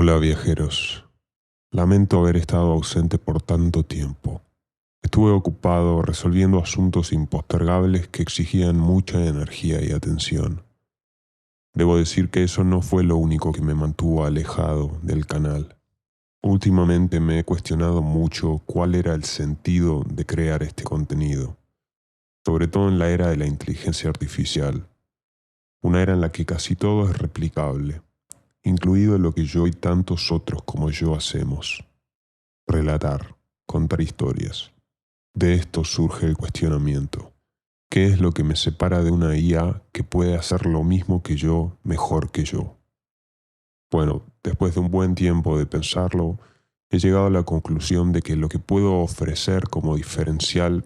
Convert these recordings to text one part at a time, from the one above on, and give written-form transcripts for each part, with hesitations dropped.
Hola viajeros, lamento haber estado ausente por tanto tiempo. Estuve ocupado resolviendo asuntos impostergables que exigían mucha energía y atención. Debo decir que eso no fue lo único que me mantuvo alejado del canal. Últimamente me he cuestionado mucho cuál era el sentido de crear este contenido, sobre todo en la era de la inteligencia artificial, una era en la que casi todo es replicable, incluido lo que yo y tantos otros como yo hacemos: relatar, contar historias. De esto surge el cuestionamiento. ¿Qué es lo que me separa de una IA que puede hacer lo mismo que yo, mejor que yo? Bueno, después de un buen tiempo de pensarlo, he llegado a la conclusión de que lo que puedo ofrecer como diferencial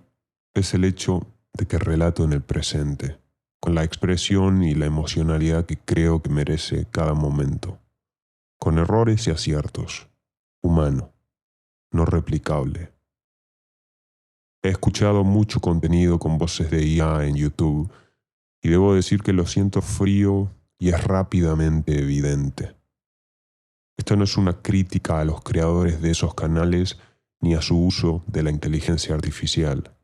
es el hecho de que relato en el presente, con la expresión y la emocionalidad que creo que merece cada momento, con errores y aciertos, humano, no replicable. He escuchado mucho contenido con voces de IA en YouTube y debo decir que lo siento frío y es rápidamente evidente. Esto no es una crítica a los creadores de esos canales ni a su uso de la inteligencia artificial.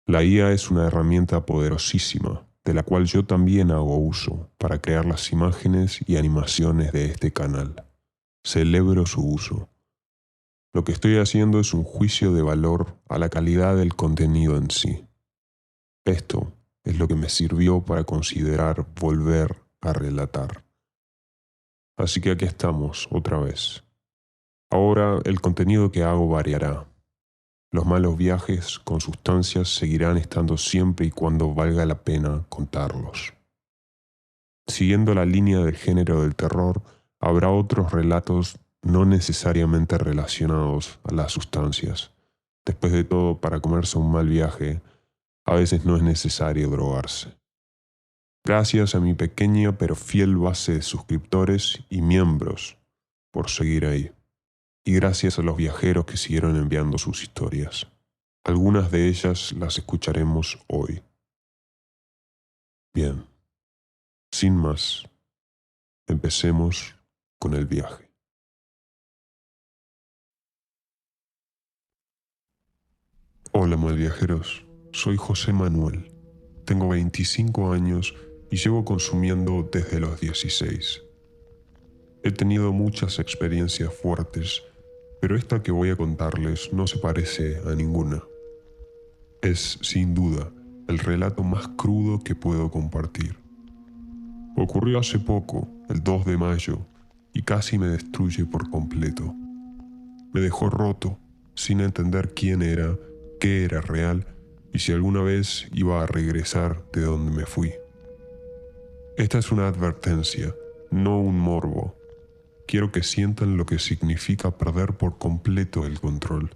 La IA es una herramienta poderosísima, de la cual yo también hago uso para crear las imágenes y animaciones de este canal. Celebro su uso. Lo que estoy haciendo es un juicio de valor a la calidad del contenido en sí. Esto es lo que me sirvió para considerar volver a relatar. Así que aquí estamos, otra vez. Ahora el contenido que hago variará. Los malos viajes con sustancias seguirán estando siempre y cuando valga la pena contarlos. Siguiendo la línea del género del terror, habrá otros relatos no necesariamente relacionados a las sustancias. Después de todo, para comerse un mal viaje, a veces no es necesario drogarse. Gracias a mi pequeña pero fiel base de suscriptores y miembros por seguir ahí. Y gracias a los viajeros que siguieron enviando sus historias. Algunas de ellas las escucharemos hoy. Bien, sin más, empecemos con el viaje. Hola malviajeros, soy José Manuel. Tengo 25 años y llevo consumiendo desde los 16. He tenido muchas experiencias fuertes, pero esta que voy a contarles no se parece a ninguna. Es, sin duda, el relato más crudo que puedo compartir. Ocurrió hace poco, el 2 de mayo, y casi me destruye por completo. Me dejó roto, sin entender quién era, qué era real y si alguna vez iba a regresar de donde me fui. Esta es una advertencia, no un morbo. Quiero que sientan lo que significa perder por completo el control.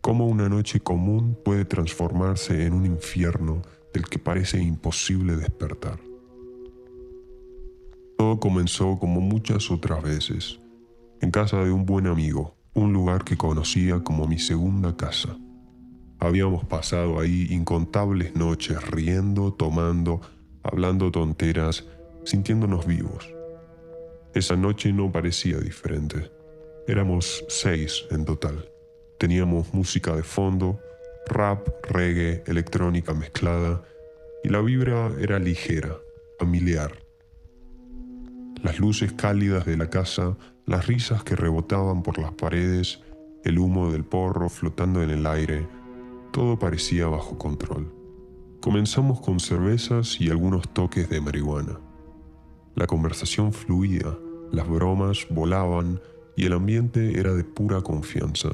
Cómo una noche común puede transformarse en un infierno del que parece imposible despertar. Todo comenzó como muchas otras veces, en casa de un buen amigo, un lugar que conocía como mi segunda casa. Habíamos pasado ahí incontables noches riendo, tomando, hablando tonteras, sintiéndonos vivos. Esa noche no parecía diferente. Éramos 6 en total. Teníamos música de fondo, rap, reggae, electrónica mezclada, y la vibra era ligera, familiar. Las luces cálidas de la casa, las risas que rebotaban por las paredes, el humo del porro flotando en el aire, todo parecía bajo control. Comenzamos con cervezas y algunos toques de marihuana. La conversación fluía, las bromas volaban y el ambiente era de pura confianza.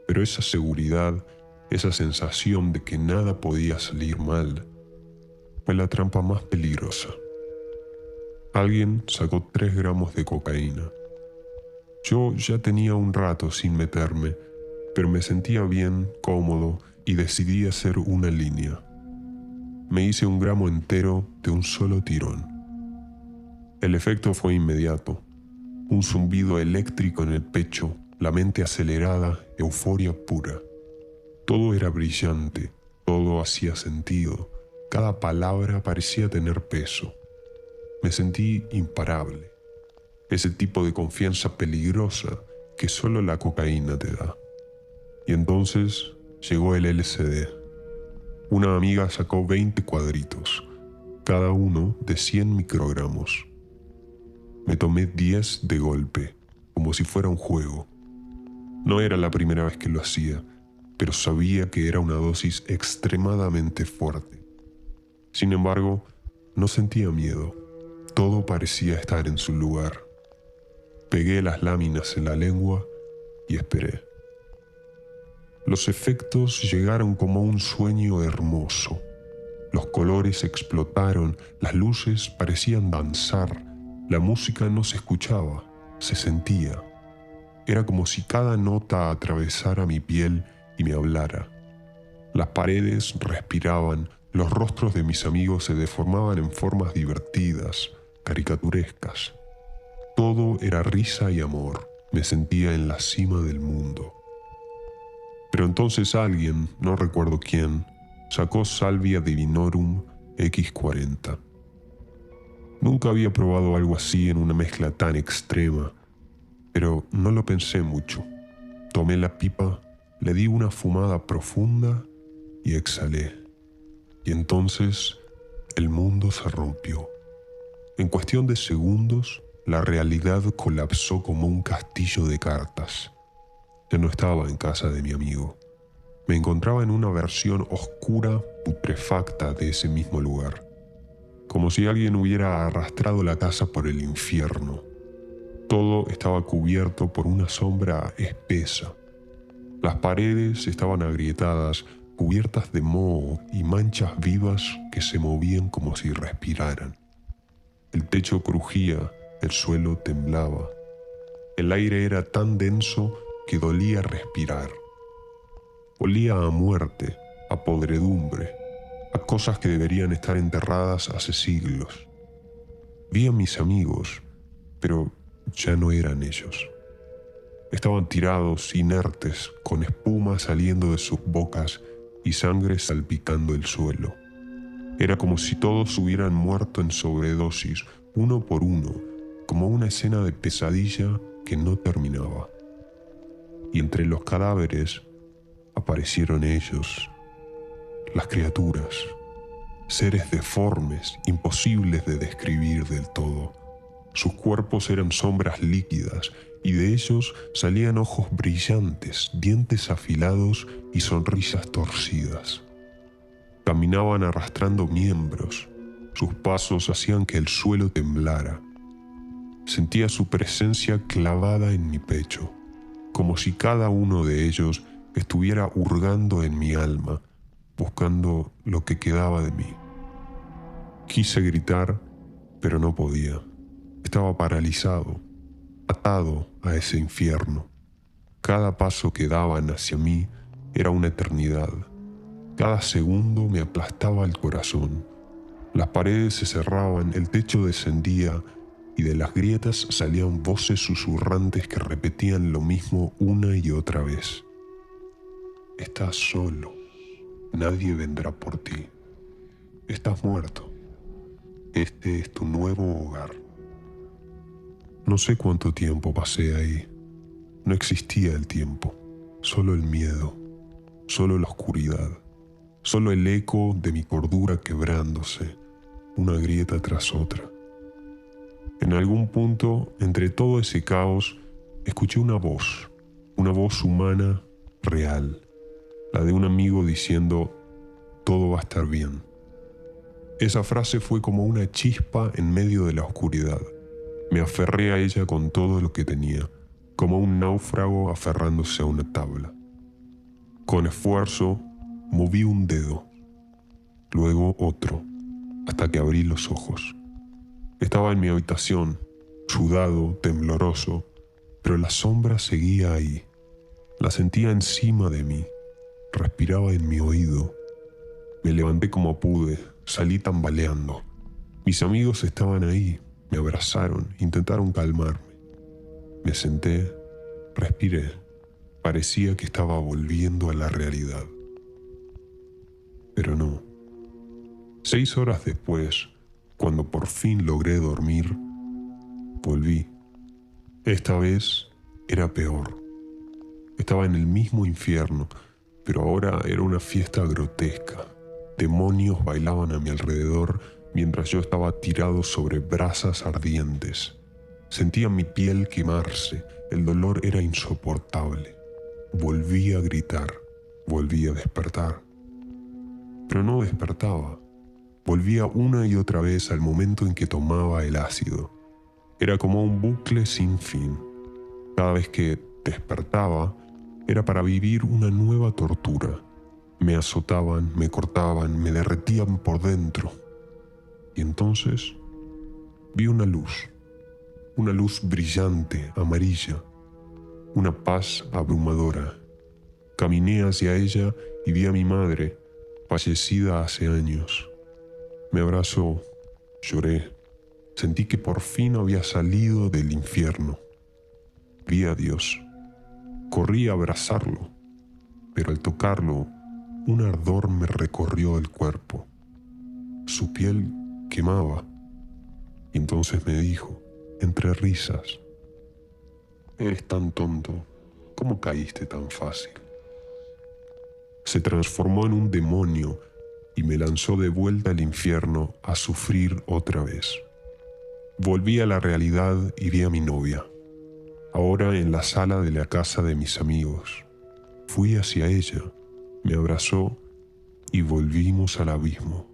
Pero esa seguridad, esa sensación de que nada podía salir mal, fue la trampa más peligrosa. Alguien sacó 3 gramos de cocaína. Yo ya tenía un rato sin meterme, pero me sentía bien, cómodo y decidí hacer una línea. Me hice 1 gramo entero de un solo tirón. El efecto fue inmediato. Un zumbido eléctrico en el pecho, la mente acelerada, euforia pura. Todo era brillante, todo hacía sentido, cada palabra parecía tener peso. Me sentí imparable. ese tipo de confianza peligrosa que solo la cocaína te da. Y entonces llegó el LSD. Una amiga sacó 20 cuadritos, cada uno de 100 microgramos. Me tomé 10 de golpe, como si fuera un juego. No era la primera vez que lo hacía, pero sabía que era una dosis extremadamente fuerte. Sin embargo, no sentía miedo. Todo parecía estar en su lugar. Pegué las láminas en la lengua y esperé. Los efectos llegaron como un sueño hermoso. Los colores explotaron, las luces parecían danzar, la música no se escuchaba, se sentía. Era como si cada nota atravesara mi piel y me hablara. Las paredes respiraban, los rostros de mis amigos se deformaban en formas divertidas, caricaturescas. Todo era risa y amor, me sentía en la cima del mundo. Pero entonces alguien, no recuerdo quién, sacó Salvia Divinorum X40. Nunca había probado algo así en una mezcla tan extrema, pero no lo pensé mucho. Tomé la pipa, le di una fumada profunda y exhalé. Y entonces el mundo se rompió. En cuestión de segundos, la realidad colapsó como un castillo de cartas. Ya no estaba en casa de mi amigo. Me encontraba en una versión oscura, putrefacta de ese mismo lugar. Como si alguien hubiera arrastrado la casa por el infierno. Todo estaba cubierto por una sombra espesa. Las paredes estaban agrietadas, cubiertas de moho y manchas vivas que se movían como si respiraran. El techo crujía, el suelo temblaba. El aire era tan denso que dolía respirar. Olía a muerte, a podredumbre, a cosas que deberían estar enterradas hace siglos. Vi a mis amigos, pero ya no eran ellos. Estaban tirados, inertes, con espuma saliendo de sus bocas y sangre salpicando el suelo. Era como si todos hubieran muerto en sobredosis, uno por uno, como una escena de pesadilla que no terminaba. Y entre los cadáveres aparecieron ellos, las criaturas, seres deformes, imposibles de describir del todo. Sus cuerpos eran sombras líquidas y de ellos salían ojos brillantes, dientes afilados y sonrisas torcidas. Caminaban arrastrando miembros. Sus pasos hacían que el suelo temblara. Sentía su presencia clavada en mi pecho, como si cada uno de ellos estuviera hurgando en mi alma, buscando lo que quedaba de mí. Quise gritar, pero no podía. Estaba paralizado, atado a ese infierno. Cada paso que daban hacia mí era una eternidad. Cada segundo me aplastaba el corazón. Las paredes se cerraban, el techo descendía y de las grietas salían voces susurrantes que repetían lo mismo una y otra vez. Estás solo. Nadie vendrá por ti. Estás muerto. Este es tu nuevo hogar. No sé cuánto tiempo pasé ahí. No existía el tiempo, solo el miedo, solo la oscuridad, solo el eco de mi cordura quebrándose, una grieta tras otra. En algún punto, entre todo ese caos, escuché una voz humana real, la de un amigo diciendo, todo va a estar bien. Esa frase fue como una chispa en medio de la oscuridad. Me aferré a ella con todo lo que tenía, como un náufrago aferrándose a una tabla. Con esfuerzo, moví un dedo, luego otro, hasta que abrí los ojos. Estaba en mi habitación, sudado, tembloroso, pero la sombra seguía ahí. La sentía encima de mí, respiraba en mi oído. Me levanté como pude, salí tambaleando. Mis amigos estaban ahí, me abrazaron, intentaron calmarme. Me senté, respiré. Parecía que estaba volviendo a la realidad. Pero no. 6 horas después, cuando por fin logré dormir, volví. Esta vez era peor. Estaba en el mismo infierno, pero ahora era una fiesta grotesca. Demonios bailaban a mi alrededor mientras yo estaba tirado sobre brasas ardientes. Sentía mi piel quemarse, el dolor era insoportable. Volví a gritar, volví a despertar. Pero no despertaba. Volvía una y otra vez al momento en que tomaba el ácido. Era como un bucle sin fin. Cada vez que despertaba, era para vivir una nueva tortura. Me azotaban, me cortaban, me derretían por dentro. Y entonces vi una luz brillante, amarilla, una paz abrumadora. Caminé hacia ella y vi a mi madre, fallecida hace años. Me abrazó, lloré, sentí que por fin había salido del infierno. Vi a Dios, corrí a abrazarlo, pero al tocarlo, un ardor me recorrió el cuerpo. Su piel quemaba, y entonces me dijo, entre risas, «Eres tan tonto, ¿cómo caíste tan fácil?». Se transformó en un demonio y me lanzó de vuelta al infierno a sufrir otra vez. Volví a la realidad y vi a mi novia, ahora en la sala de la casa de mis amigos. Fui hacia ella, me abrazó y volvimos al abismo.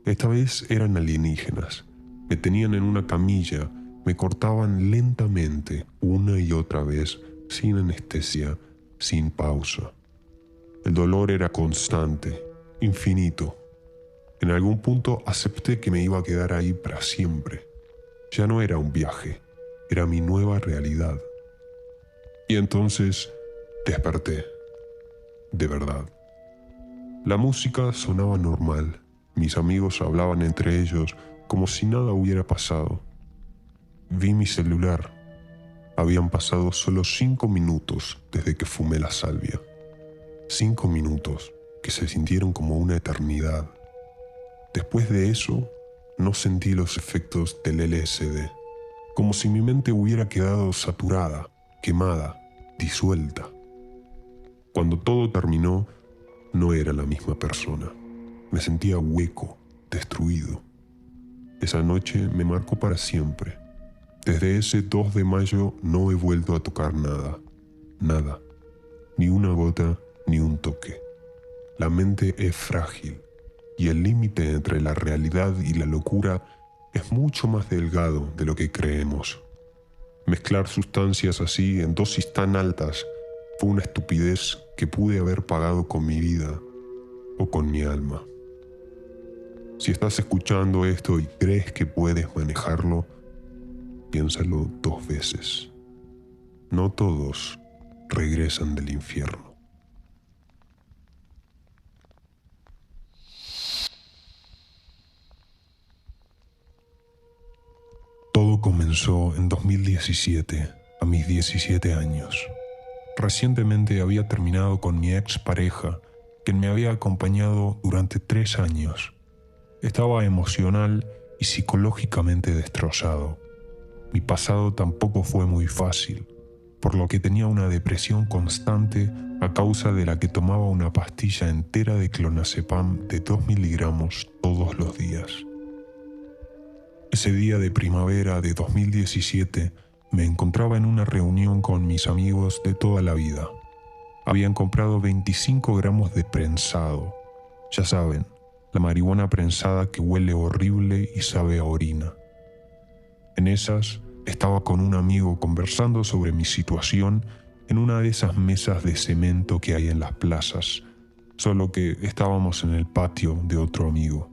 Esta vez eran alienígenas, me tenían en una camilla, me cortaban lentamente una y otra vez, sin anestesia, sin pausa. El dolor era constante, infinito. En algún punto acepté que me iba a quedar ahí para siempre. Ya no era un viaje, era mi nueva realidad. Y entonces desperté, de verdad. La música sonaba normal, mis amigos hablaban entre ellos como si nada hubiera pasado. Vi mi celular. Habían pasado solo 5 minutos desde que fumé la salvia. 5 minutos que se sintieron como una eternidad. Después de eso, no sentí los efectos del LSD, como si mi mente hubiera quedado saturada, quemada, disuelta. Cuando todo terminó, no era la misma persona. Me sentía hueco, destruido. Esa noche me marcó para siempre. Desde ese 2 de mayo no he vuelto a tocar nada, nada, ni una gota, ni un toque. La mente es frágil y el límite entre la realidad y la locura es mucho más delgado de lo que creemos. Mezclar sustancias así en dosis tan altas fue una estupidez que pude haber pagado con mi vida o con mi alma. Si estás escuchando esto y crees que puedes manejarlo, piénsalo 2 veces. No todos regresan del infierno. Todo comenzó en 2017, a mis 17 años. Recientemente había terminado con mi ex pareja, quien me había acompañado durante 3 años. Estaba emocional y psicológicamente destrozado. Mi pasado tampoco fue muy fácil, por lo que tenía una depresión constante a causa de la que tomaba una pastilla entera de clonazepam de 2 miligramos todos los días. Ese día de primavera de 2017 me encontraba en una reunión con mis amigos de toda la vida. Habían comprado 25 gramos de prensado. Ya saben, la marihuana prensada que huele horrible y sabe a orina. En esas, estaba con un amigo conversando sobre mi situación en una de esas mesas de cemento que hay en las plazas, solo que estábamos en el patio de otro amigo.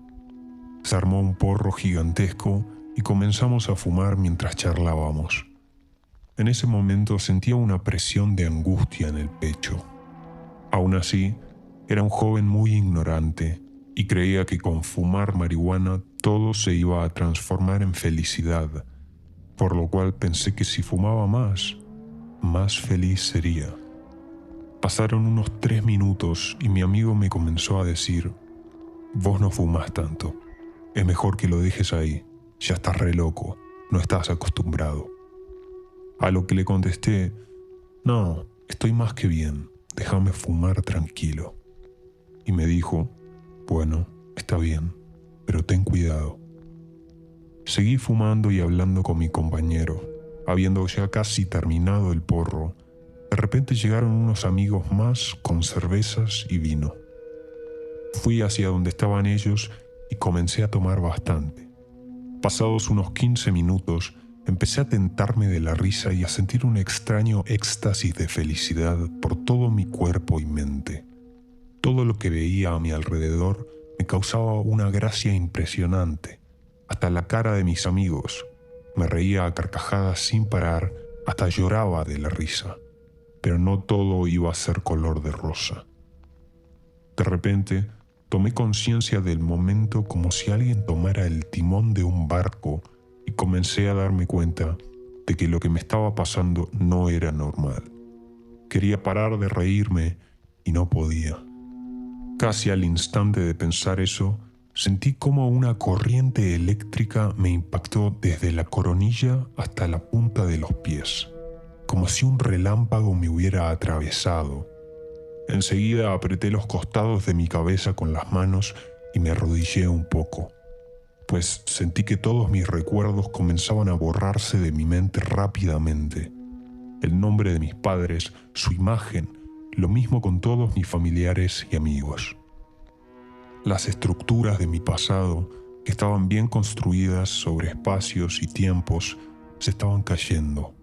Se armó un porro gigantesco y comenzamos a fumar mientras charlábamos. En ese momento sentía una presión de angustia en el pecho. Aún así, era un joven muy ignorante y creía que con fumar marihuana todo se iba a transformar en felicidad, por lo cual pensé que si fumaba más feliz sería. Pasaron unos 3 minutos y mi amigo me comenzó a decir: «Vos no fumás tanto, es mejor que lo dejes ahí, ya estás re loco, no estás acostumbrado». A lo que le contesté: no, estoy más que bien, déjame fumar tranquilo. Y me dijo: bueno, está bien, pero ten cuidado. Seguí fumando y hablando con mi compañero. Habiendo ya casi terminado el porro, de repente llegaron unos amigos más con cervezas y vino. Fui hacia donde estaban ellos y comencé a tomar bastante. Pasados unos 15 minutos, empecé a tentarme de la risa y a sentir un extraño éxtasis de felicidad por todo mi cuerpo y mente. Todo lo que veía a mi alrededor me causaba una gracia impresionante. Hasta la cara de mis amigos. Me reía a carcajadas sin parar, hasta lloraba de la risa. Pero no todo iba a ser color de rosa. De repente, tomé conciencia del momento como si alguien tomara el timón de un barco y comencé a darme cuenta de que lo que me estaba pasando no era normal. Quería parar de reírme y no podía. Casi al instante de pensar eso, sentí como una corriente eléctrica me impactó desde la coronilla hasta la punta de los pies, como si un relámpago me hubiera atravesado. Enseguida apreté los costados de mi cabeza con las manos y me arrodillé un poco, pues sentí que todos mis recuerdos comenzaban a borrarse de mi mente rápidamente. El nombre de mis padres, su imagen, lo mismo con todos mis familiares y amigos. Las estructuras de mi pasado, que estaban bien construidas sobre espacios y tiempos, se estaban cayendo.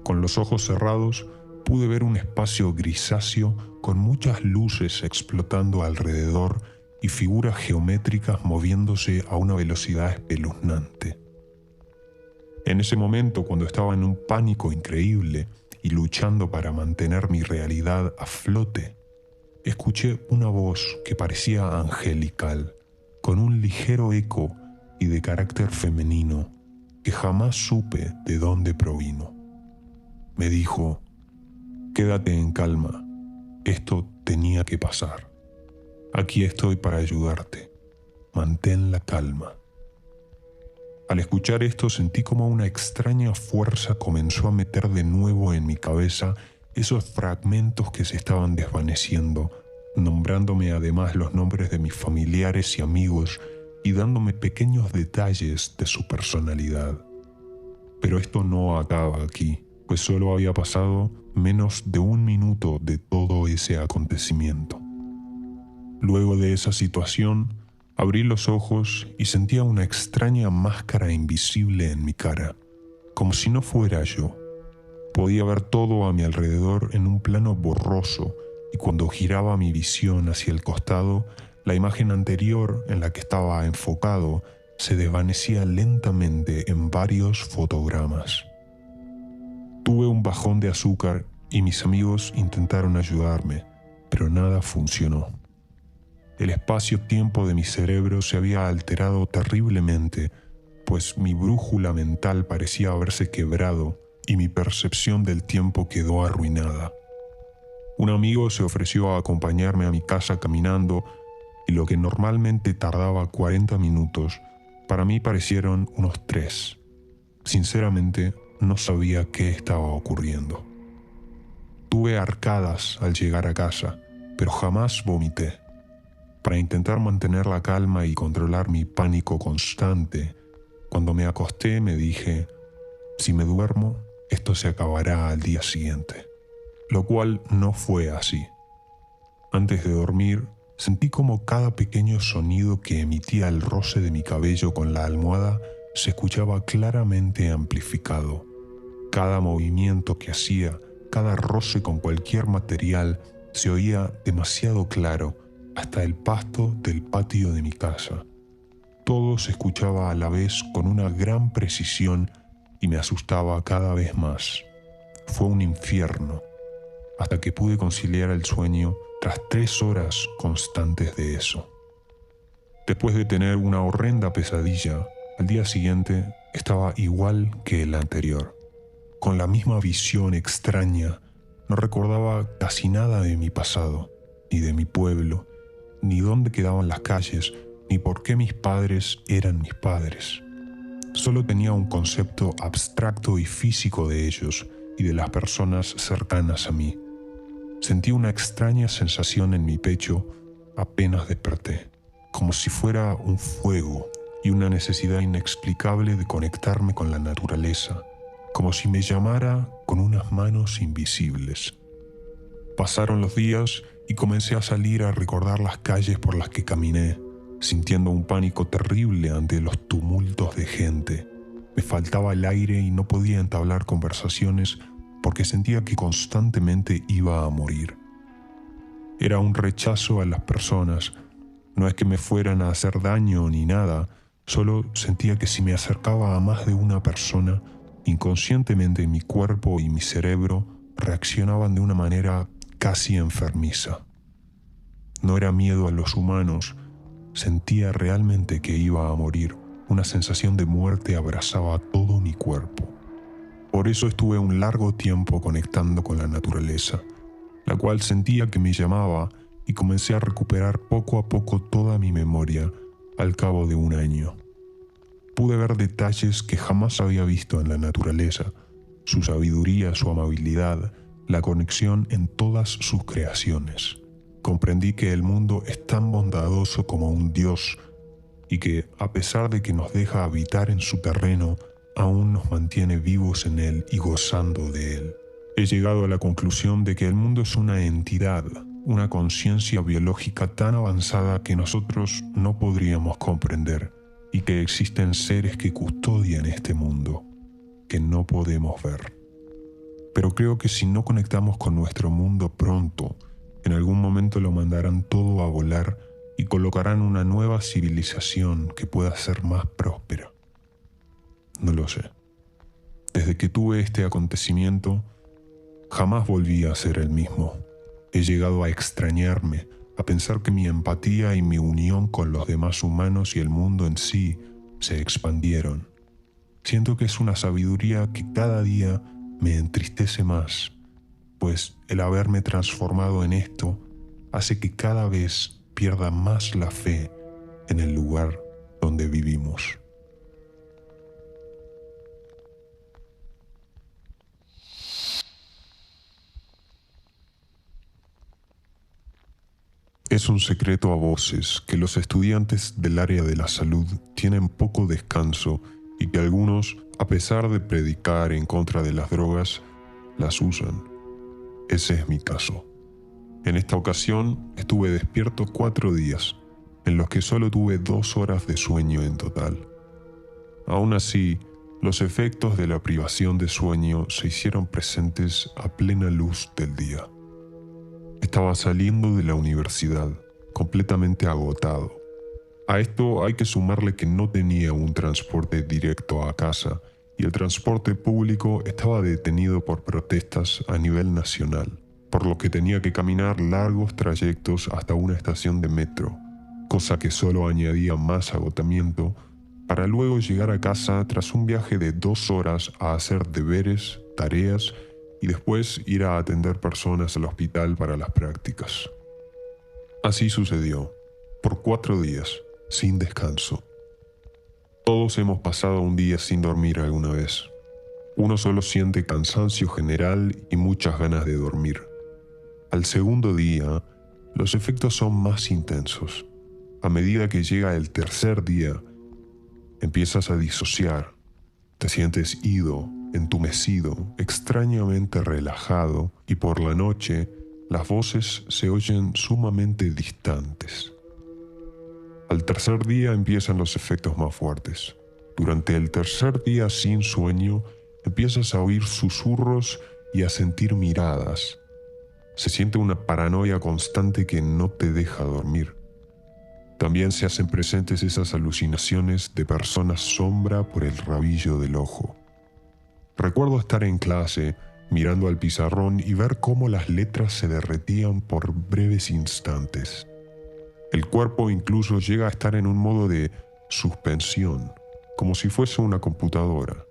Con los ojos cerrados, pude ver un espacio grisáceo con muchas luces explotando alrededor y figuras geométricas moviéndose a una velocidad espeluznante. En ese momento, cuando estaba en un pánico increíble y luchando para mantener mi realidad a flote, escuché una voz que parecía angelical, con un ligero eco y de carácter femenino que jamás supe de dónde provino. Me dijo: quédate en calma, esto tenía que pasar. Aquí estoy para ayudarte, mantén la calma. Al escuchar esto sentí como una extraña fuerza comenzó a meter de nuevo en mi cabeza esos fragmentos que se estaban desvaneciendo, nombrándome además los nombres de mis familiares y amigos y dándome pequeños detalles de su personalidad. Pero esto no acaba aquí, pues solo había pasado menos de 1 minuto de todo ese acontecimiento. Luego de esa situación, abrí los ojos y sentía una extraña máscara invisible en mi cara, como si no fuera yo. Podía ver todo a mi alrededor en un plano borroso y cuando giraba mi visión hacia el costado, la imagen anterior en la que estaba enfocado se desvanecía lentamente en varios fotogramas. Tuve un bajón de azúcar y mis amigos intentaron ayudarme, pero nada funcionó. El espacio-tiempo de mi cerebro se había alterado terriblemente, pues mi brújula mental parecía haberse quebrado y mi percepción del tiempo quedó arruinada. Un amigo se ofreció a acompañarme a mi casa caminando y lo que normalmente tardaba 40 minutos, para mí parecieron unos 3. Sinceramente, no sabía qué estaba ocurriendo. Tuve arcadas al llegar a casa, pero jamás vomité. Para intentar mantener la calma y controlar mi pánico constante, cuando me acosté me dije: si me duermo, esto se acabará al día siguiente. Lo cual no fue así. Antes de dormir, sentí como cada pequeño sonido que emitía el roce de mi cabello con la almohada se escuchaba claramente amplificado. Cada movimiento que hacía, cada roce con cualquier material, se oía demasiado claro, hasta el pasto del patio de mi casa. Todo se escuchaba a la vez con una gran precisión y me asustaba cada vez más. Fue un infierno, hasta que pude conciliar el sueño tras 3 horas constantes de eso. Después de tener una horrenda pesadilla, al día siguiente estaba igual que el anterior, con la misma visión extraña. No recordaba casi nada de mi pasado, ni de mi pueblo, ni dónde quedaban las calles, ni por qué mis padres eran mis padres. Solo tenía un concepto abstracto y físico de ellos y de las personas cercanas a mí. Sentí una extraña sensación en mi pecho apenas desperté, como si fuera un fuego y una necesidad inexplicable de conectarme con la naturaleza, como si me llamara con unas manos invisibles. Pasaron los días y comencé a salir a recordar las calles por las que caminé, sintiendo un pánico terrible ante los tumultos de gente. Me faltaba el aire y no podía entablar conversaciones porque sentía que constantemente iba a morir. Era un rechazo a las personas. No es que me fueran a hacer daño ni nada, solo sentía que si me acercaba a más de una persona, inconscientemente mi cuerpo y mi cerebro reaccionaban de una manera casi enfermiza. No era miedo a los humanos, sentía realmente que iba a morir. Una sensación de muerte abrazaba todo mi cuerpo. Por eso estuve un largo tiempo conectando con la naturaleza, la cual sentía que me llamaba, y comencé a recuperar poco a poco toda mi memoria al cabo de un año. Pude ver detalles que jamás había visto en la naturaleza, su sabiduría, su amabilidad, la conexión en todas sus creaciones. Comprendí que el mundo es tan bondadoso como un Dios y que, a pesar de que nos deja habitar en su terreno, aún nos mantiene vivos en él y gozando de él. He llegado a la conclusión de que el mundo es una entidad, una conciencia biológica tan avanzada que nosotros no podríamos comprender, y que existen seres que custodian este mundo, que no podemos ver. Pero creo que si no conectamos con nuestro mundo pronto, en algún momento lo mandarán todo a volar y colocarán una nueva civilización que pueda ser más próspera. No lo sé. Desde que tuve este acontecimiento, jamás volví a ser el mismo. He llegado a extrañarme, a pensar que mi empatía y mi unión con los demás humanos y el mundo en sí se expandieron. Siento que es una sabiduría que cada día me entristece más, pues el haberme transformado en esto hace que cada vez pierda más la fe en el lugar donde vivimos. Es un secreto a voces que los estudiantes del área de la salud tienen poco descanso y que algunos, a pesar de predicar en contra de las drogas, las usan. Ese es mi caso. En esta ocasión estuve despierto 4 días, en los que solo tuve 2 horas de sueño en total. Aún así, los efectos de la privación de sueño se hicieron presentes a plena luz del día. Estaba saliendo de la universidad, completamente agotado. A esto hay que sumarle que no tenía un transporte directo a casa y el transporte público estaba detenido por protestas a nivel nacional, por lo que tenía que caminar largos trayectos hasta una estación de metro, cosa que solo añadía más agotamiento, para luego llegar a casa tras un viaje de 2 horas a hacer deberes, tareas y después ir a atender personas al hospital para las prácticas. Así sucedió, por 4 días, sin descanso. Todos hemos pasado un día sin dormir alguna vez. Uno solo siente cansancio general y muchas ganas de dormir. Al segundo día, los efectos son más intensos. A medida que llega el tercer día, empiezas a disociar. Te sientes ido, entumecido, extrañamente relajado, y por la noche las voces se oyen sumamente distantes. Al tercer día empiezan los efectos más fuertes. Durante el tercer día sin sueño, empiezas a oír susurros y a sentir miradas. Se siente una paranoia constante que no te deja dormir. También se hacen presentes esas alucinaciones de personas sombra por el rabillo del ojo. Recuerdo estar en clase, mirando al pizarrón y ver cómo las letras se derretían por breves instantes. El cuerpo incluso llega a estar en un modo de suspensión, como si fuese una computadora.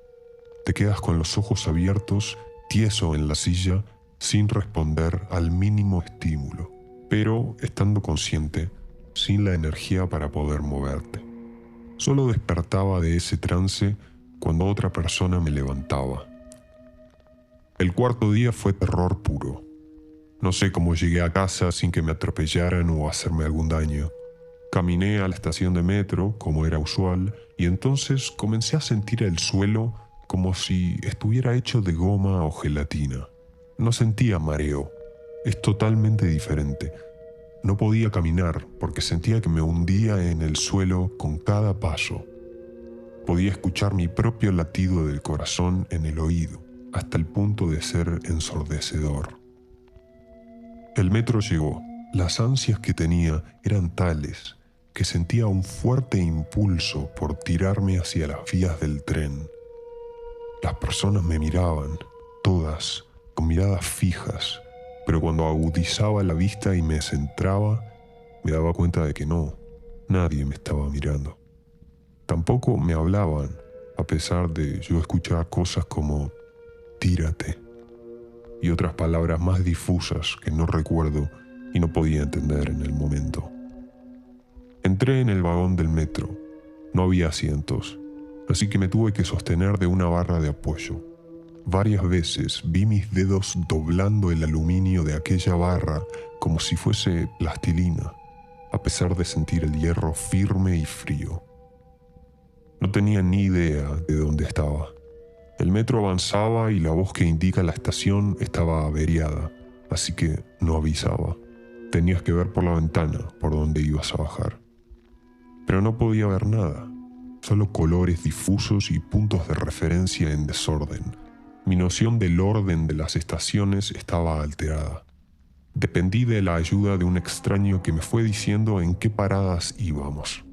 Te quedas con los ojos abiertos, tieso en la silla, sin responder al mínimo estímulo, pero estando consciente, sin la energía para poder moverte. Solo despertaba de ese trance cuando otra persona me levantaba. El cuarto día fue terror puro. No sé cómo llegué a casa sin que me atropellaran o hacerme algún daño. Caminé a la estación de metro, como era usual, y entonces comencé a sentir el suelo como si estuviera hecho de goma o gelatina. No sentía mareo. Es totalmente diferente. No podía caminar porque sentía que me hundía en el suelo con cada paso. Podía escuchar mi propio latido del corazón en el oído, hasta el punto de ser ensordecedor. El metro llegó. Las ansias que tenía eran tales que sentía un fuerte impulso por tirarme hacia las vías del tren. Las personas me miraban, todas, con miradas fijas, pero cuando agudizaba la vista y me centraba, me daba cuenta de que no, nadie me estaba mirando. Tampoco me hablaban, a pesar de yo escuchar cosas como «tírate» y otras palabras más difusas que no recuerdo y no podía entender en el momento. Entré en el vagón del metro. No había asientos, así que me tuve que sostener de una barra de apoyo. Varias veces vi mis dedos doblando el aluminio de aquella barra como si fuese plastilina, a pesar de sentir el hierro firme y frío. No tenía ni idea de dónde estaba. El metro avanzaba y la voz que indica la estación estaba averiada, así que no avisaba. Tenías que ver por la ventana por donde ibas a bajar. Pero no podía ver nada, solo colores difusos y puntos de referencia en desorden. Mi noción del orden de las estaciones estaba alterada. Dependí de la ayuda de un extraño que me fue diciendo en qué paradas íbamos.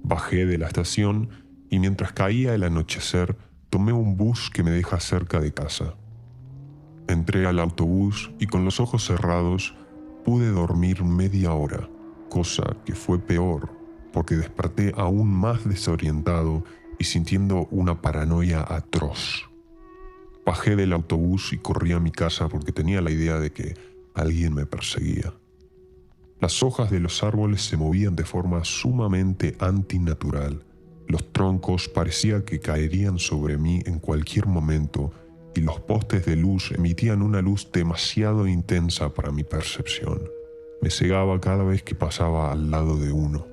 Bajé de la estación y mientras caía el anochecer, tomé un bus que me deja cerca de casa. Entré al autobús y con los ojos cerrados pude dormir media hora, cosa que fue peor porque desperté aún más desorientado y sintiendo una paranoia atroz. Bajé del autobús y corrí a mi casa porque tenía la idea de que alguien me perseguía. Las hojas de los árboles se movían de forma sumamente antinatural. Los troncos parecía que caerían sobre mí en cualquier momento y los postes de luz emitían una luz demasiado intensa para mi percepción. Me cegaba cada vez que pasaba al lado de uno.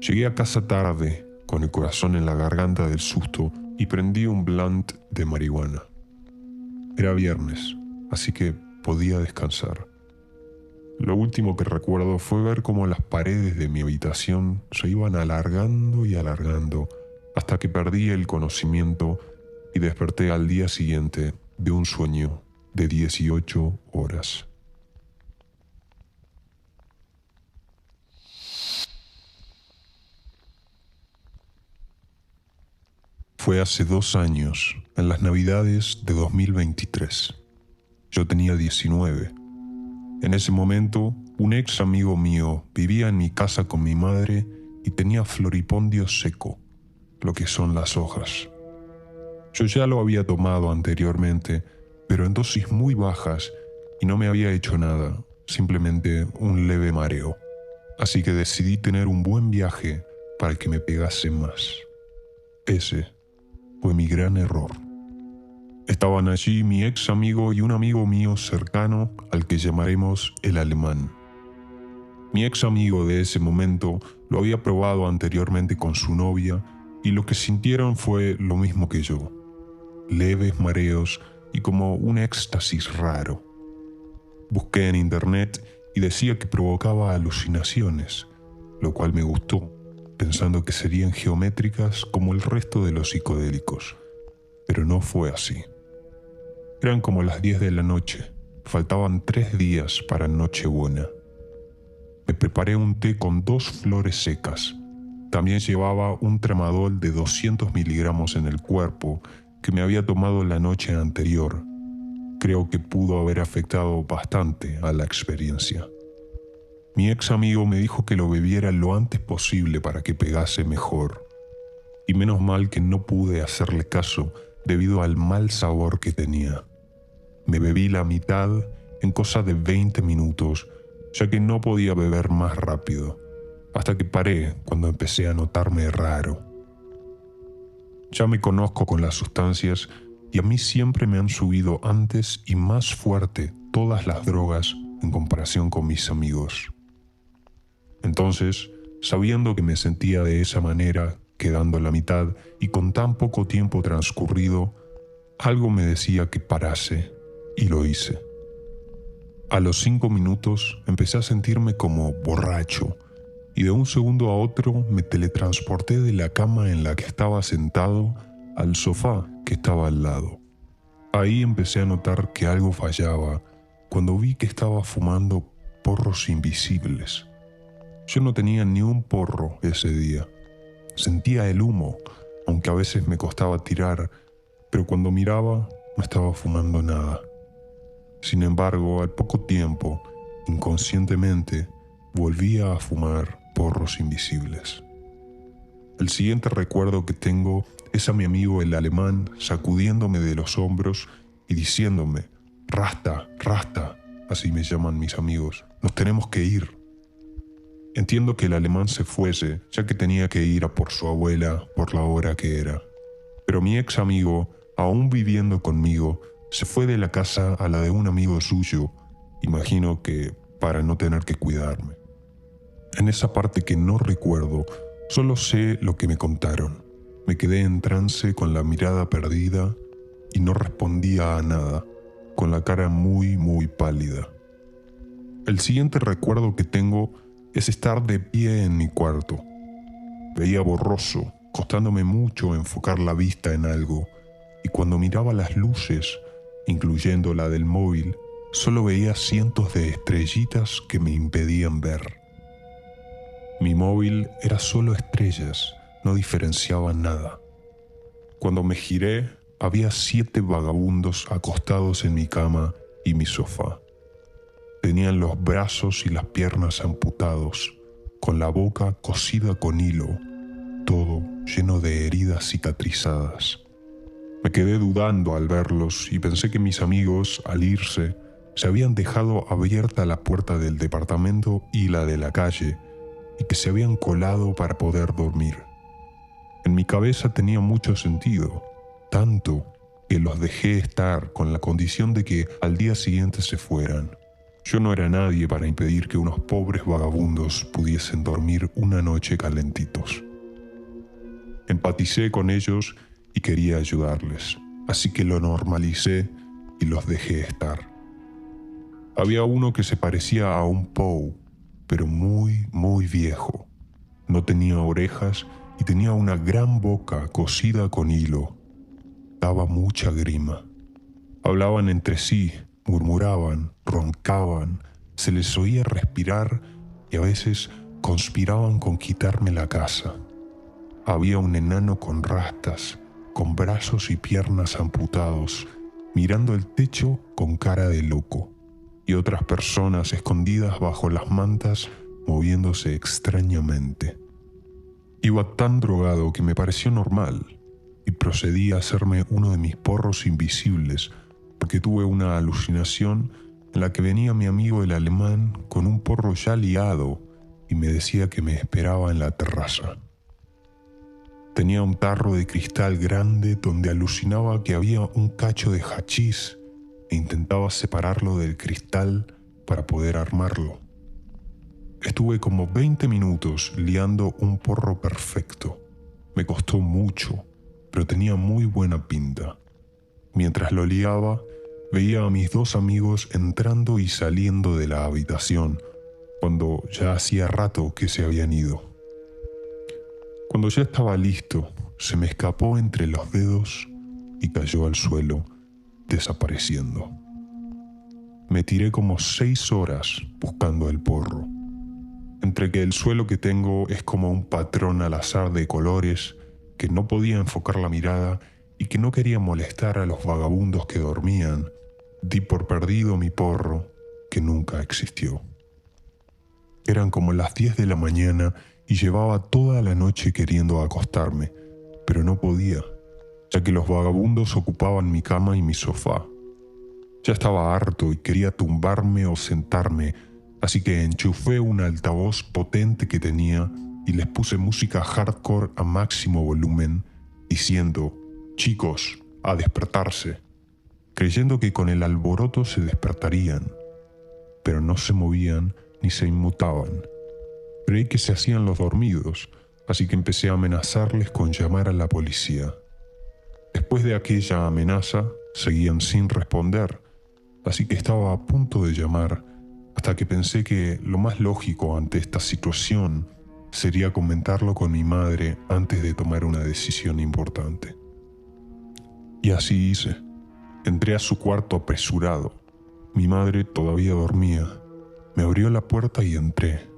Llegué a casa tarde, con el corazón en la garganta del susto, y prendí un blunt de marihuana. Era viernes, así que podía descansar. Lo último que recuerdo fue ver cómo las paredes de mi habitación se iban alargando y alargando hasta que perdí el conocimiento y desperté al día siguiente de un sueño de 18 horas. Fue hace 2 años, en las Navidades de 2023. Yo tenía 19. En ese momento, un ex amigo mío vivía en mi casa con mi madre y tenía floripondio seco, lo que son las hojas. Yo ya lo había tomado anteriormente, pero en dosis muy bajas y no me había hecho nada, simplemente un leve mareo. Así que decidí tener un buen viaje para que me pegase más. Ese fue mi gran error. Estaban allí mi ex amigo y un amigo mío cercano al que llamaremos el alemán. Mi ex amigo de ese momento lo había probado anteriormente con su novia y lo que sintieron fue lo mismo que yo. Leves mareos y como un éxtasis raro. Busqué en internet y decía que provocaba alucinaciones, lo cual me gustó, pensando que serían geométricas como el resto de los psicodélicos, pero no fue así. Eran como las 10 de la noche, faltaban 3 días para Nochebuena. Me preparé un té con 2 flores secas. También llevaba un tramadol de 200 miligramos en el cuerpo que me había tomado la noche anterior. Creo que pudo haber afectado bastante a la experiencia. Mi ex amigo me dijo que lo bebiera lo antes posible para que pegase mejor. Y menos mal que no pude hacerle caso debido al mal sabor que tenía. Me bebí la mitad en cosa de 20 minutos, ya que no podía beber más rápido, hasta que paré cuando empecé a notarme raro. Ya me conozco con las sustancias y a mí siempre me han subido antes y más fuerte todas las drogas en comparación con mis amigos. Entonces, sabiendo que me sentía de esa manera, quedando en la mitad y con tan poco tiempo transcurrido, algo me decía que parase y lo hice. A los 5 minutos empecé a sentirme como borracho y de un segundo a otro me teletransporté de la cama en la que estaba sentado al sofá que estaba al lado. Ahí empecé a notar que algo fallaba cuando vi que estaba fumando porros invisibles. Yo no tenía ni un porro ese día. Sentía el humo, aunque a veces me costaba tirar, pero cuando miraba no estaba fumando nada. Sin embargo, al poco tiempo, inconscientemente, volvía a fumar porros invisibles. El siguiente recuerdo que tengo es a mi amigo el alemán sacudiéndome de los hombros y diciéndome: Rasta, Rasta, así me llaman mis amigos, nos tenemos que ir. Entiendo que el alemán se fuese, ya que tenía que ir a por su abuela por la hora que era. Pero mi ex amigo, aún viviendo conmigo, se fue de la casa a la de un amigo suyo, imagino que para no tener que cuidarme. En esa parte que no recuerdo, solo sé lo que me contaron. Me quedé en trance con la mirada perdida y no respondía a nada, con la cara muy, muy pálida. El siguiente recuerdo que tengo es estar de pie en mi cuarto. Veía borroso, costándome mucho enfocar la vista en algo, y cuando miraba las luces, incluyendo la del móvil, solo veía cientos de estrellitas que me impedían ver. Mi móvil era solo estrellas, no diferenciaba nada. Cuando me giré, había 7 vagabundos acostados en mi cama y mi sofá. Tenían los brazos y las piernas amputados, con la boca cosida con hilo, todo lleno de heridas cicatrizadas. Me quedé dudando al verlos y pensé que mis amigos, al irse, se habían dejado abierta la puerta del departamento y la de la calle, y que se habían colado para poder dormir. En mi cabeza tenía mucho sentido, tanto que los dejé estar con la condición de que al día siguiente se fueran. Yo no era nadie para impedir que unos pobres vagabundos pudiesen dormir una noche calentitos. Empaticé con ellos y quería ayudarles, así que lo normalicé y los dejé estar. Había uno que se parecía a un Poe, pero muy, muy viejo. No tenía orejas y tenía una gran boca cosida con hilo. Daba mucha grima. Hablaban entre sí, murmuraban, roncaban, se les oía respirar y a veces conspiraban con quitarme la casa. Había un enano con rastas, con brazos y piernas amputados, mirando el techo con cara de loco, y otras personas escondidas bajo las mantas moviéndose extrañamente. Iba tan drogado que me pareció normal y procedí a hacerme uno de mis porros invisibles porque tuve una alucinación en la que venía mi amigo el alemán con un porro ya liado y me decía que me esperaba en la terraza. Tenía un tarro de cristal grande donde alucinaba que había un cacho de hachís e intentaba separarlo del cristal para poder armarlo. Estuve como 20 minutos liando un porro perfecto. Me costó mucho, pero tenía muy buena pinta. Mientras lo liaba, veía a mis 2 amigos entrando y saliendo de la habitación, cuando ya hacía rato que se habían ido. Cuando ya estaba listo, se me escapó entre los dedos y cayó al suelo, desapareciendo. Me tiré como 6 horas buscando el porro. Entre que el suelo que tengo es como un patrón al azar de colores, que no podía enfocar la mirada y que no quería molestar a los vagabundos que dormían, di por perdido mi porro, que nunca existió. Eran como las 10 de la mañana y llevaba toda la noche queriendo acostarme, pero no podía, ya que los vagabundos ocupaban mi cama y mi sofá. Ya estaba harto y quería tumbarme o sentarme, así que enchufé un altavoz potente que tenía y les puse música hardcore a máximo volumen diciendo: «Chicos, a despertarse», creyendo que con el alboroto se despertarían, pero no se movían ni se inmutaban. Creí que se hacían los dormidos, así que empecé a amenazarles con llamar a la policía. Después de aquella amenaza, seguían sin responder, así que estaba a punto de llamar, hasta que pensé que lo más lógico ante esta situación sería comentarlo con mi madre antes de tomar una decisión importante. Y así hice. Entré a su cuarto apresurado. Mi madre todavía dormía. Me abrió la puerta y entré.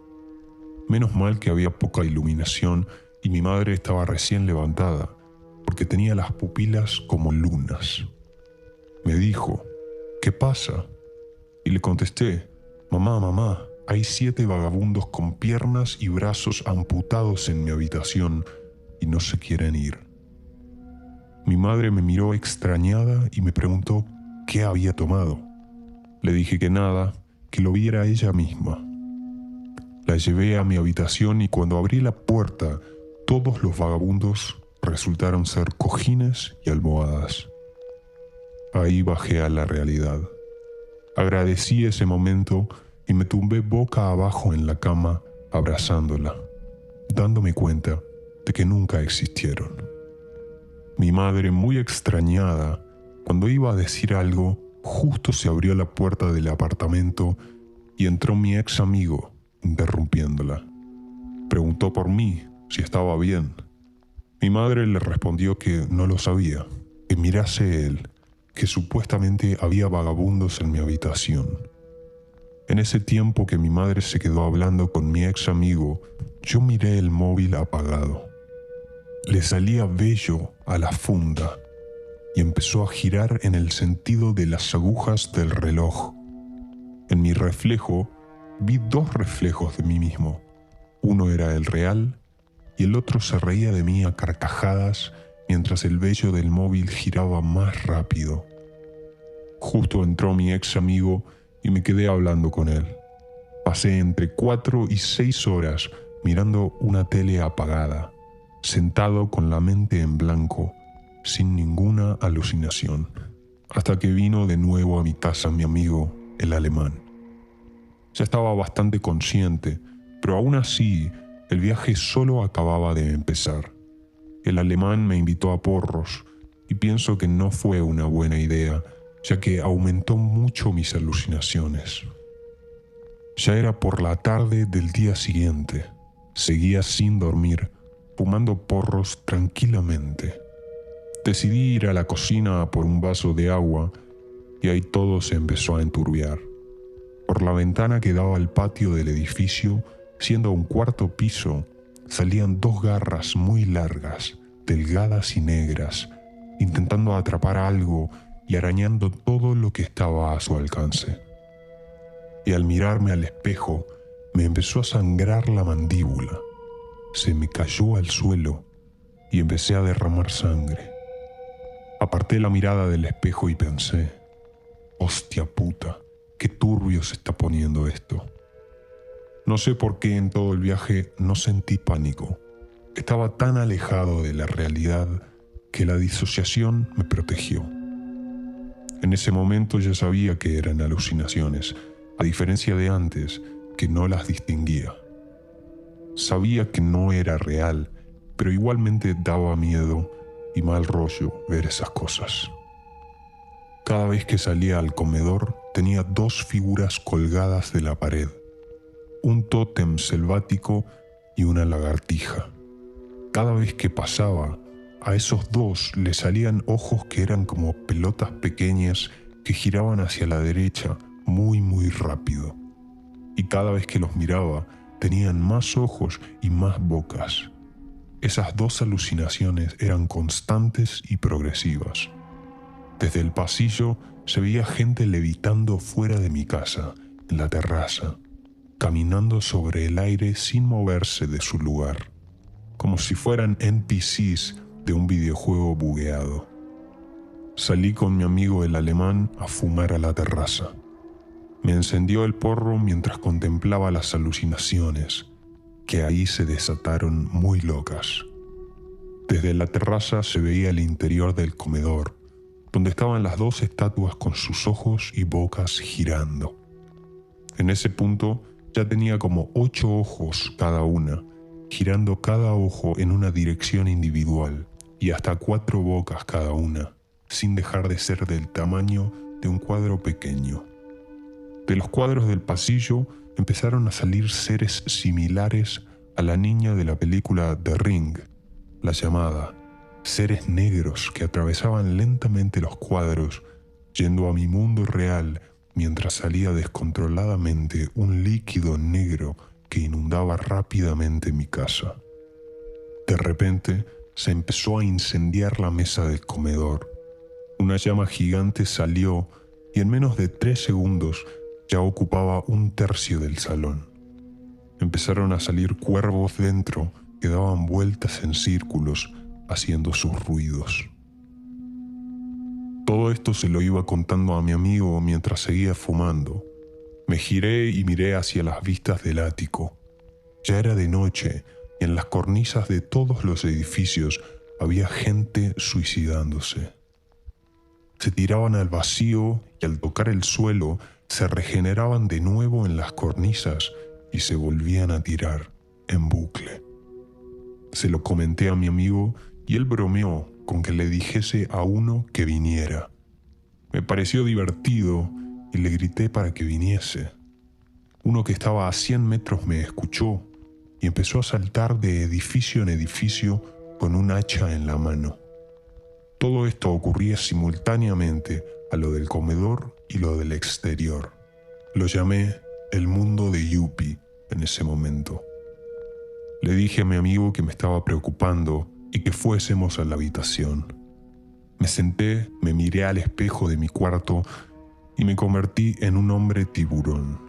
Menos mal que había poca iluminación y mi madre estaba recién levantada, porque tenía las pupilas como lunas. Me dijo: «¿Qué pasa?». Y le contesté: Mamá, hay 7 vagabundos con piernas y brazos amputados en mi habitación y no se quieren ir». Mi madre me miró extrañada y me preguntó qué había tomado. Le dije que nada, que lo viera ella misma. La llevé a mi habitación y cuando abrí la puerta, todos los vagabundos resultaron ser cojines y almohadas. Ahí bajé a la realidad. Agradecí ese momento y me tumbé boca abajo en la cama, abrazándola, dándome cuenta de que nunca existieron. Mi madre, muy extrañada, cuando iba a decir algo, justo se abrió la puerta del apartamento y entró mi ex amigo, interrumpiéndola. Preguntó por mí, si estaba bien. Mi madre le respondió que no lo sabía, que mirase él, que supuestamente había vagabundos en mi habitación. En ese tiempo que mi madre se quedó hablando con mi ex amigo, yo miré el móvil apagado. Le salía vello a la funda y empezó a girar en el sentido de las agujas del reloj. En mi reflejo vi 2 reflejos de mí mismo. Uno era el real y el otro se reía de mí a carcajadas mientras el vello del móvil giraba más rápido. Justo entró mi ex amigo y me quedé hablando con él. Pasé entre 4 y 6 horas mirando una tele apagada, sentado con la mente en blanco, sin ninguna alucinación, hasta que vino de nuevo a mi casa mi amigo, el alemán. Ya estaba bastante consciente, pero aún así el viaje solo acababa de empezar. El alemán me invitó a porros y pienso que no fue una buena idea, ya que aumentó mucho mis alucinaciones. Ya era por la tarde del día siguiente. Seguía sin dormir, fumando porros tranquilamente. Decidí ir a la cocina a por un vaso de agua y ahí todo se empezó a enturbiar. Por la ventana que daba al patio del edificio, siendo un 4º piso, salían 2 garras muy largas, delgadas y negras, intentando atrapar algo y arañando todo lo que estaba a su alcance. Y al mirarme al espejo, me empezó a sangrar la mandíbula. Se me cayó al suelo y empecé a derramar sangre. Aparté la mirada del espejo y pensé: hostia puta, qué turbio se está poniendo esto. No sé por qué en todo el viaje no sentí pánico. Estaba tan alejado de la realidad que la disociación me protegió. En ese momento ya sabía que eran alucinaciones, a diferencia de antes, que no las distinguía. Sabía que no era real, pero igualmente daba miedo y mal rollo ver esas cosas. Cada vez que salía al comedor tenía 2 figuras colgadas de la pared, un tótem selvático y una lagartija. Cada vez que pasaba, a esos 2 le salían ojos que eran como pelotas pequeñas que giraban hacia la derecha muy rápido. Y cada vez que los miraba, tenían más ojos y más bocas. Esas 2 alucinaciones eran constantes y progresivas. Desde el pasillo se veía gente levitando fuera de mi casa, en la terraza, caminando sobre el aire sin moverse de su lugar, como si fueran NPCs de un videojuego bugueado. Salí con mi amigo el alemán a fumar a la terraza. Me encendió el porro mientras contemplaba las alucinaciones, que ahí se desataron muy locas. Desde la terraza se veía el interior del comedor, donde estaban las dos estatuas con sus ojos y bocas girando. En ese punto ya tenía como 8 ojos cada una, girando cada ojo en una dirección individual, y hasta 4 bocas cada una, sin dejar de ser del tamaño de un cuadro pequeño. De los cuadros del pasillo empezaron a salir seres similares a la niña de la película The Ring, La Llamada, seres negros que atravesaban lentamente los cuadros, yendo a mi mundo real mientras salía descontroladamente un líquido negro que inundaba rápidamente mi casa. De repente se empezó a incendiar la mesa del comedor. Una llama gigante salió y en menos de 3 segundos ya ocupaba 1/3 del salón. Empezaron a salir cuervos dentro que daban vueltas en círculos haciendo sus ruidos. Todo esto se lo iba contando a mi amigo mientras seguía fumando. Me giré y miré hacia las vistas del ático. Ya era de noche y en las cornisas de todos los edificios había gente suicidándose. Se tiraban al vacío y al tocar el suelo se regeneraban de nuevo en las cornisas y se volvían a tirar en bucle. Se lo comenté a mi amigo y él bromeó con que le dijese a uno que viniera. Me pareció divertido y le grité para que viniese. Uno que estaba a 100 metros me escuchó y empezó a saltar de edificio en edificio con un hacha en la mano. Todo esto ocurría simultáneamente a lo del comedor y lo del exterior. Lo llamé el mundo de Yuppie en ese momento. Le dije a mi amigo que me estaba preocupando y que fuésemos a la habitación. Me senté, me miré al espejo de mi cuarto y me convertí en un hombre tiburón.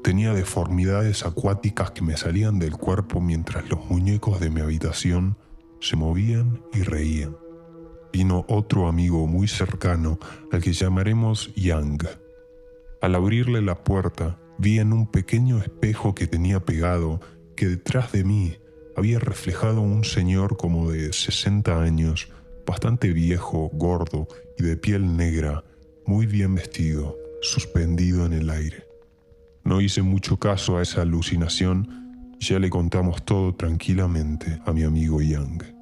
Tenía deformidades acuáticas que me salían del cuerpo mientras los muñecos de mi habitación se movían y reían. Vino otro amigo muy cercano al que llamaremos Yang. Al abrirle la puerta, vi en un pequeño espejo que tenía pegado que detrás de mí había reflejado un señor como de 60 años, bastante viejo, gordo y de piel negra, muy bien vestido, suspendido en el aire. No hice mucho caso a esa alucinación y ya le contamos todo tranquilamente a mi amigo Yang.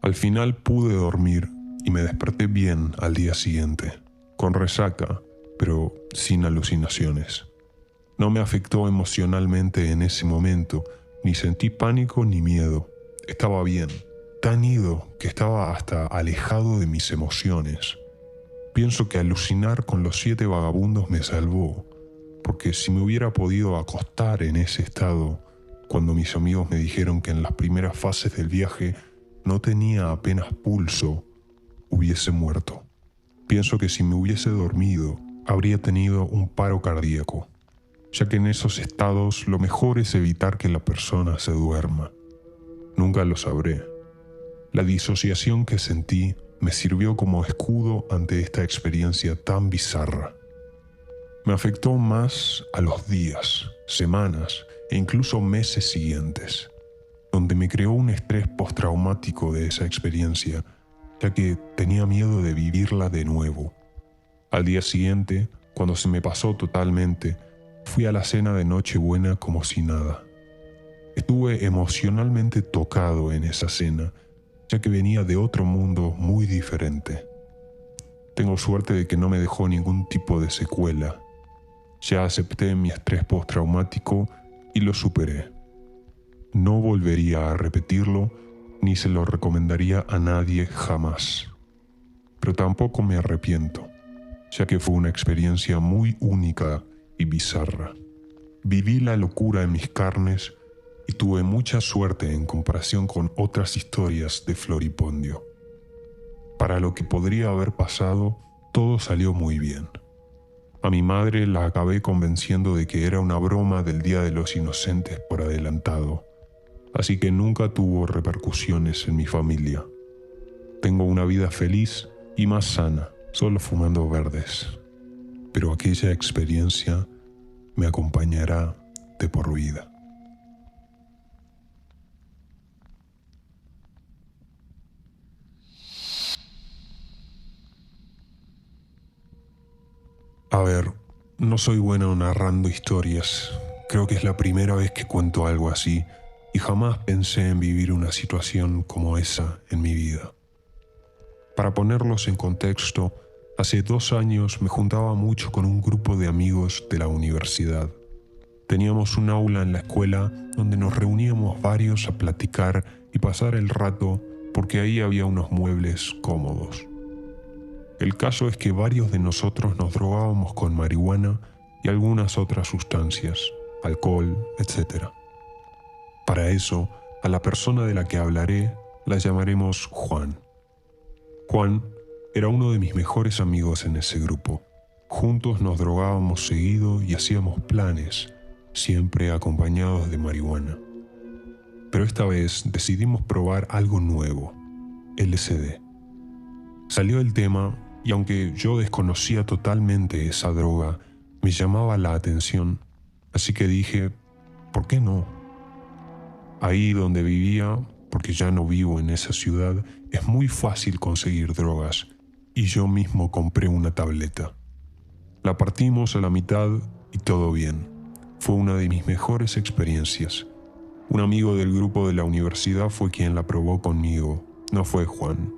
Al final pude dormir y me desperté bien al día siguiente, con resaca, pero sin alucinaciones. No me afectó emocionalmente en ese momento, ni sentí pánico ni miedo. Estaba bien, tan ido que estaba hasta alejado de mis emociones. Pienso que alucinar con los 7 vagabundos me salvó, porque si me hubiera podido acostar en ese estado, cuando mis amigos me dijeron que en las primeras fases del viaje no tenía apenas pulso, hubiese muerto. Pienso que si me hubiese dormido, habría tenido un paro cardíaco, ya que en esos estados lo mejor es evitar que la persona se duerma. Nunca lo sabré. La disociación que sentí me sirvió como escudo ante esta experiencia tan bizarra. Me afectó más a los días, semanas e incluso meses siguientes, donde me creó un estrés postraumático de esa experiencia, ya que tenía miedo de vivirla de nuevo. Al día siguiente, cuando se me pasó totalmente, fui a la cena de Nochebuena como si nada. Estuve emocionalmente tocado en esa cena, ya que venía de otro mundo muy diferente. Tengo suerte de que no me dejó ningún tipo de secuela. Ya acepté mi estrés postraumático y lo superé. No volvería a repetirlo, ni se lo recomendaría a nadie jamás. Pero tampoco me arrepiento, ya que fue una experiencia muy única y bizarra. Viví la locura en mis carnes y tuve mucha suerte en comparación con otras historias de Floripondio. Para lo que podría haber pasado, todo salió muy bien. A mi madre la acabé convenciendo de que era una broma del Día de los Inocentes por adelantado, así que nunca tuvo repercusiones en mi familia. Tengo una vida feliz y más sana, solo fumando verdes. Pero aquella experiencia me acompañará de por vida. A ver, no soy bueno narrando historias. Creo que es la primera vez que cuento algo así y jamás pensé en vivir una situación como esa en mi vida. Para ponerlos en contexto, hace 2 años me juntaba mucho con un grupo de amigos de la universidad. Teníamos un aula en la escuela donde nos reuníamos varios a platicar y pasar el rato porque ahí había unos muebles cómodos. El caso es que varios de nosotros nos drogábamos con marihuana y algunas otras sustancias, alcohol, etc. Para eso, a la persona de la que hablaré la llamaremos Juan. Juan era uno de mis mejores amigos en ese grupo. Juntos nos drogábamos seguido y hacíamos planes, siempre acompañados de marihuana. Pero esta vez decidimos probar algo nuevo, LSD. Salió el tema y aunque yo desconocía totalmente esa droga, me llamaba la atención, así que dije, ¿por qué no? Ahí donde vivía, porque ya no vivo en esa ciudad, es muy fácil conseguir drogas y yo mismo compré una tableta. La partimos a la mitad y todo bien. Fue una de mis mejores experiencias. Un amigo del grupo de la universidad fue quien la probó conmigo, no fue Juan.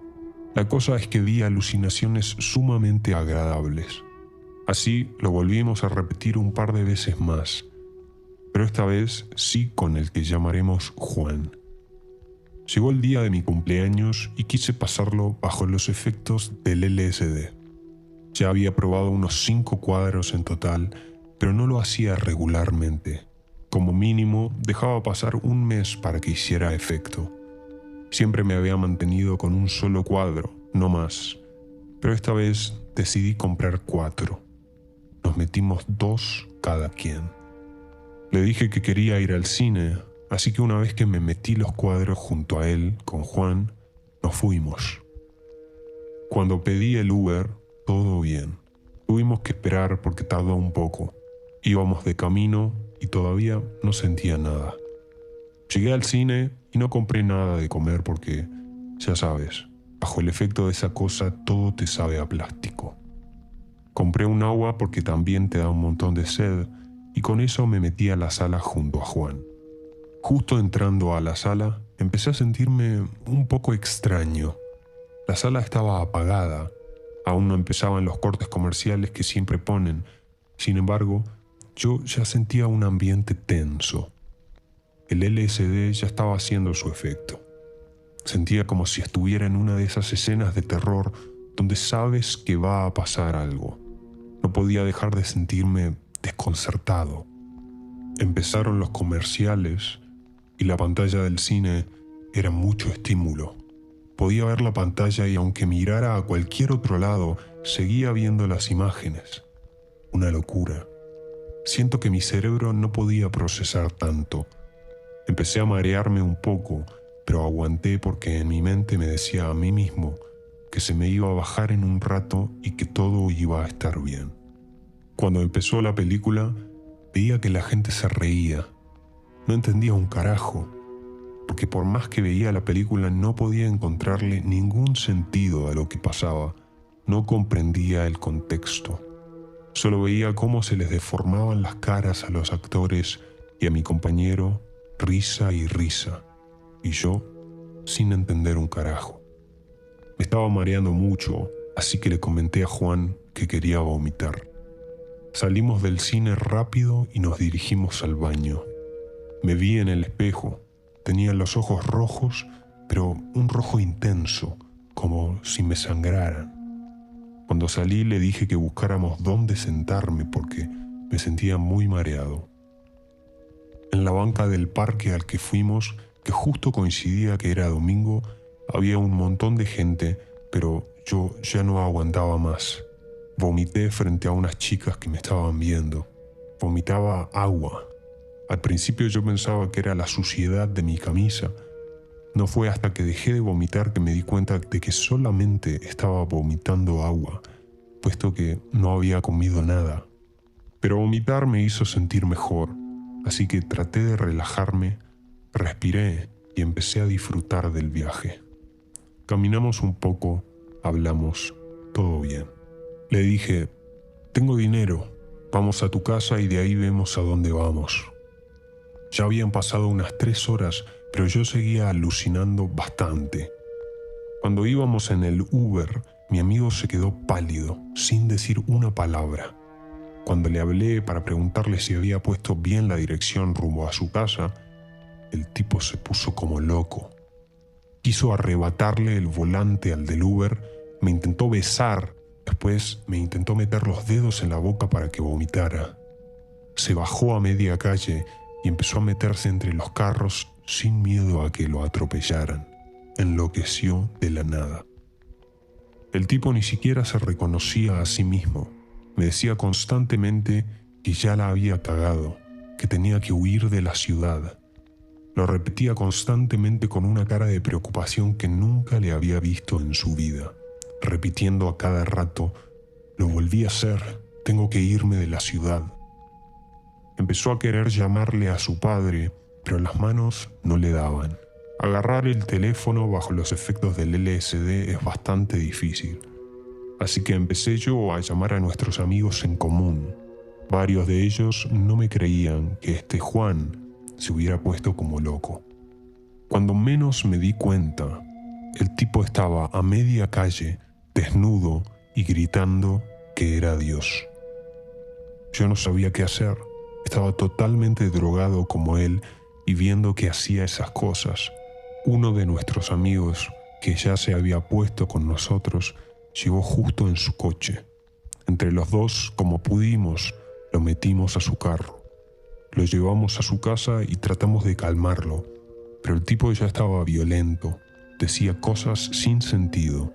La cosa es que vi alucinaciones sumamente agradables. Así lo volvimos a repetir un par de veces más, pero esta vez sí con el que llamaremos Juan. Llegó el día de mi cumpleaños y quise pasarlo bajo los efectos del LSD. Ya había probado unos 5 cuadros en total, pero no lo hacía regularmente. Como mínimo, dejaba pasar un mes para que hiciera efecto. Siempre me había mantenido con un solo cuadro, no más, pero esta vez decidí comprar 4. Nos metimos 2 cada quien. Le dije que quería ir al cine, así que una vez que me metí los cuadros junto a él, con Juan, nos fuimos. Cuando pedí el Uber, todo bien. Tuvimos que esperar porque tardó un poco. Íbamos de camino y todavía no sentía nada. Llegué al cine y no compré nada de comer porque, ya sabes, bajo el efecto de esa cosa todo te sabe a plástico. Compré un agua porque también te da un montón de sed y con eso me metí a la sala junto a Juan. Justo entrando a la sala, empecé a sentirme un poco extraño. La sala estaba apagada, aún no empezaban los cortes comerciales que siempre ponen. Sin embargo, yo ya sentía un ambiente tenso. El LSD ya estaba haciendo su efecto. Sentía como si estuviera en una de esas escenas de terror donde sabes que va a pasar algo. No podía dejar de sentirme desconcertado. Empezaron los comerciales y la pantalla del cine era mucho estímulo. Podía ver la pantalla y aunque mirara a cualquier otro lado, seguía viendo las imágenes. Una locura. Siento que mi cerebro no podía procesar tanto. Empecé a marearme un poco, pero aguanté porque en mi mente me decía a mí mismo que se me iba a bajar en un rato y que todo iba a estar bien. Cuando empezó la película, veía que la gente se reía. No entendía un carajo, porque por más que veía la película no podía encontrarle ningún sentido a lo que pasaba. No comprendía el contexto. Solo veía cómo se les deformaban las caras a los actores y a mi compañero, risa y risa, y yo sin entender un carajo. Me estaba mareando mucho, así que le comenté a Juan que quería vomitar. Salimos del cine rápido y nos dirigimos al baño. Me vi en el espejo. Tenía los ojos rojos, pero un rojo intenso, como si me sangraran. Cuando salí le dije que buscáramos dónde sentarme porque me sentía muy mareado. En la banca del parque al que fuimos, que justo coincidía que era domingo, había un montón de gente, pero yo ya no aguantaba más. Vomité frente a unas chicas que me estaban viendo. Vomitaba agua. Al principio yo pensaba que era la suciedad de mi camisa. No fue hasta que dejé de vomitar que me di cuenta de que solamente estaba vomitando agua, puesto que no había comido nada. Pero vomitar me hizo sentir mejor, así que traté de relajarme, respiré y empecé a disfrutar del viaje. Caminamos un poco, hablamos, todo bien. Le dije, tengo dinero, vamos a tu casa y de ahí vemos a dónde vamos. Ya habían pasado unas 3 horas, pero yo seguía alucinando bastante. Cuando íbamos en el Uber, mi amigo se quedó pálido, sin decir una palabra. Cuando le hablé para preguntarle si había puesto bien la dirección rumbo a su casa, el tipo se puso como loco. Quiso arrebatarle el volante al del Uber, me intentó besar, después me intentó meter los dedos en la boca para que vomitara. Se bajó a media calle y empezó a meterse entre los carros sin miedo a que lo atropellaran. Enloqueció de la nada. El tipo ni siquiera se reconocía a sí mismo. Me decía constantemente que ya la había cagado, que tenía que huir de la ciudad. Lo repetía constantemente con una cara de preocupación que nunca le había visto en su vida, repitiendo a cada rato: lo volví a hacer, tengo que irme de la ciudad. Empezó a querer llamarle a su padre, pero las manos no le daban. Agarrar el teléfono bajo los efectos del LSD es bastante difícil. Así que empecé yo a llamar a nuestros amigos en común. Varios de ellos no me creían que este Juan se hubiera puesto como loco. Cuando menos me di cuenta, el tipo estaba a media calle, desnudo y gritando que era Dios. Yo no sabía qué hacer. Estaba totalmente drogado como él y viendo que hacía esas cosas. Uno de nuestros amigos, que ya se había puesto con nosotros, llegó justo en su coche. Entre los dos, como pudimos, lo metimos a su carro. Lo llevamos a su casa y tratamos de calmarlo, pero el tipo ya estaba violento, decía cosas sin sentido.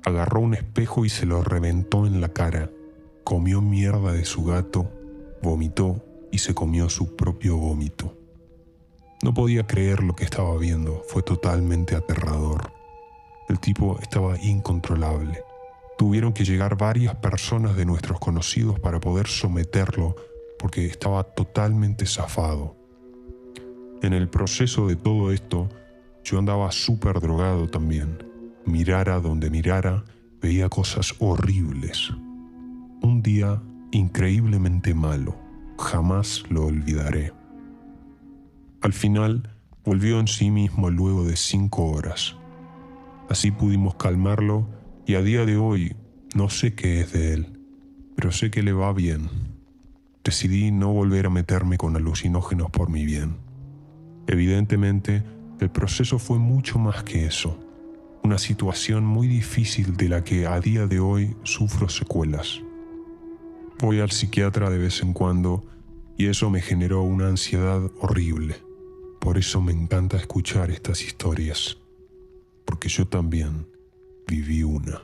Agarró un espejo y se lo reventó en la cara, comió mierda de su gato, vomitó y se comió su propio vómito. No podía creer lo que estaba viendo, fue totalmente aterrador. El tipo estaba incontrolable. Tuvieron que llegar varias personas de nuestros conocidos para poder someterlo porque estaba totalmente zafado. En el proceso de todo esto, yo andaba súper drogado también. Mirara donde mirara, veía cosas horribles. Un día increíblemente malo, jamás lo olvidaré. Al final, volvió en sí mismo luego de 5 horas. Así pudimos calmarlo y a día de hoy no sé qué es de él, pero sé que le va bien. Decidí no volver a meterme con alucinógenos por mi bien. Evidentemente, el proceso fue mucho más que eso. Una situación muy difícil de la que a día de hoy sufro secuelas. Voy al psiquiatra de vez en cuando y eso me generó una ansiedad horrible. Por eso me encanta escuchar estas historias, porque yo también viví una.